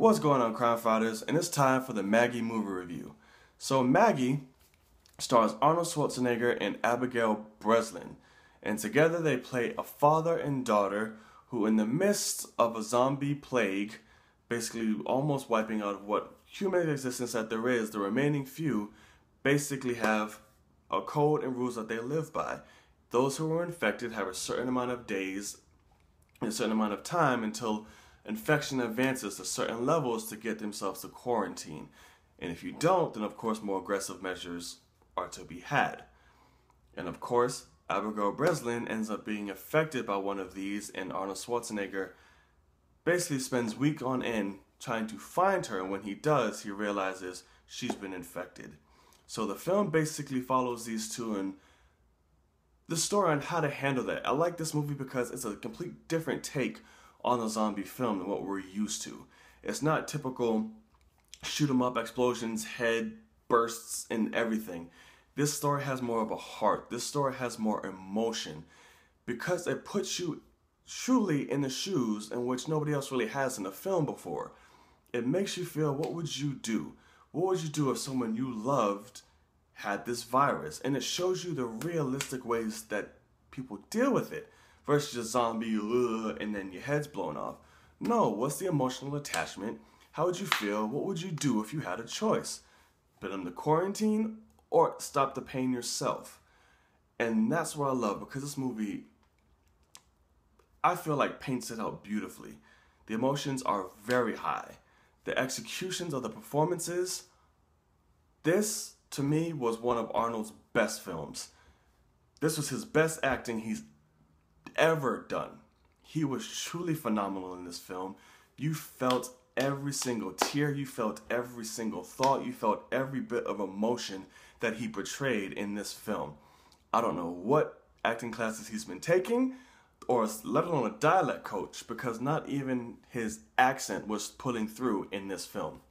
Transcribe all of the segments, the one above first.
What's going on, crime fighters? And it's time for the Maggie movie review. So Maggie stars Arnold Schwarzenegger and Abigail Breslin, and together they play a father and daughter who, in the midst of a zombie plague, basically almost wiping out what human existence that there is, the remaining few basically have a code and rules that they live by. Those who are infected have a certain amount of days, a certain amount of time until infection advances to certain levels to get themselves to quarantine. And if you don't, then of course more aggressive measures are to be had. And of course, Abigail Breslin ends up being affected by one of these, and Arnold Schwarzenegger basically spends week on end trying to find her, and when he does, he realizes she's been infected. So the film basically follows these two and the story on how to handle that. I like this movie because it's a complete different take on a zombie film than what we're used to. It's not typical shoot 'em up explosions, head bursts, and everything. This story has more of a heart. This story has more emotion because it puts you truly in the shoes in which nobody else really has in a film before. It makes you feel, what would you do? What would you do if someone you loved had this virus? And it shows you the realistic ways that people deal with it versus just zombie, and then your head's blown off. No, what's the emotional attachment? How would you feel? What would you do if you had a choice? Put them to quarantine or stop the pain yourself? And that's what I love, because this movie, I feel like, paints it out beautifully. The emotions are very high. The executions of the performances, this, to me, was one of Arnold's best films. This was his best acting he's ever done. He was truly phenomenal in this film. You felt every single tear, you felt every single thought, you felt every bit of emotion that he portrayed in this film. I don't know what acting classes he's been taking, or let alone a dialect coach, because not even his accent was pulling through in this film.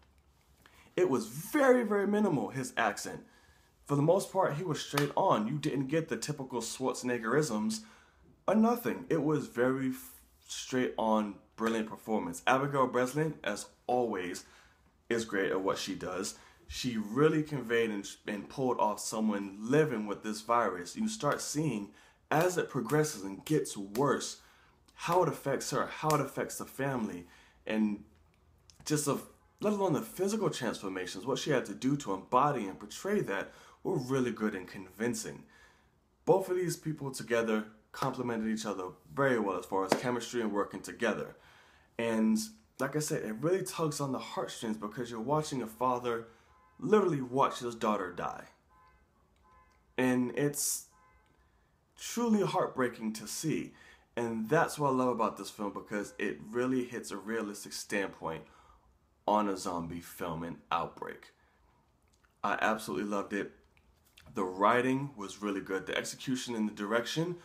It was very, very minimal, his accent. For the most part, he was straight on. You didn't get the typical Schwarzeneggerisms or nothing. It was very straight on, brilliant performance. Abigail Breslin, as always, is great at what she does. She really conveyed and pulled off someone living with this virus. You start seeing, as it progresses and gets worse, how it affects her, how it affects the family, and just let alone the physical transformations, what she had to do to embody and portray that were really good and convincing. Both of these people together complemented each other very well as far as chemistry and working together. And like I said, it really tugs on the heartstrings because you're watching a father literally watch his daughter die. And it's truly heartbreaking to see. And that's what I love about this film, because it really hits a realistic standpoint on a zombie film and outbreak. I absolutely loved it. The writing was really good. The execution and the direction,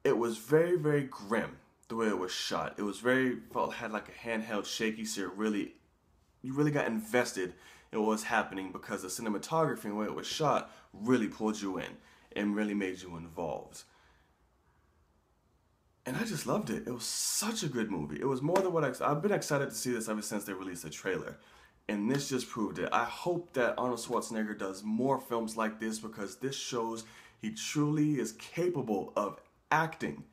it was very, very grim the way it was shot. It was had like a handheld shaky, so you really got invested in what was happening, because the cinematography and the way it was shot really pulled you in and really made you involved. And I just loved it. It was such a good movie. It was more than what I've been excited to see this ever since they released the trailer. And this just proved it. I hope that Arnold Schwarzenegger does more films like this, because this shows he truly is capable of acting.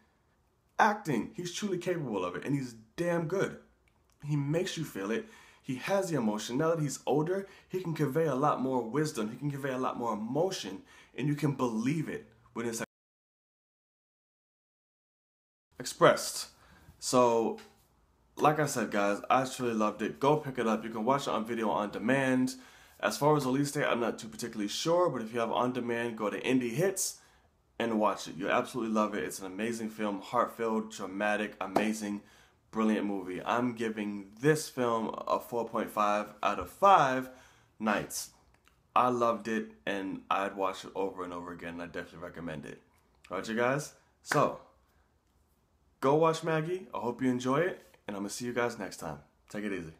He's truly capable of it, and he's damn good. He makes you feel it. He has the emotion. Now that he's older, he can convey a lot more wisdom. He can convey a lot more emotion, and you can believe it when it's expressed. So, like I said, guys, I truly loved it. Go pick it up. You can watch it on video on demand. As far as release date, I'm not too particularly sure, but if you have on demand, go to Indie Hits and watch it. You absolutely love it. It's an amazing film, heart-filled, dramatic, amazing, brilliant movie. I'm giving this film a 4.5 out of 5 nights. I loved it, and I'd watch it over and over again. I definitely recommend it. All right, you guys? So, go watch Maggie. I hope you enjoy it, and I'm going to see you guys next time. Take it easy.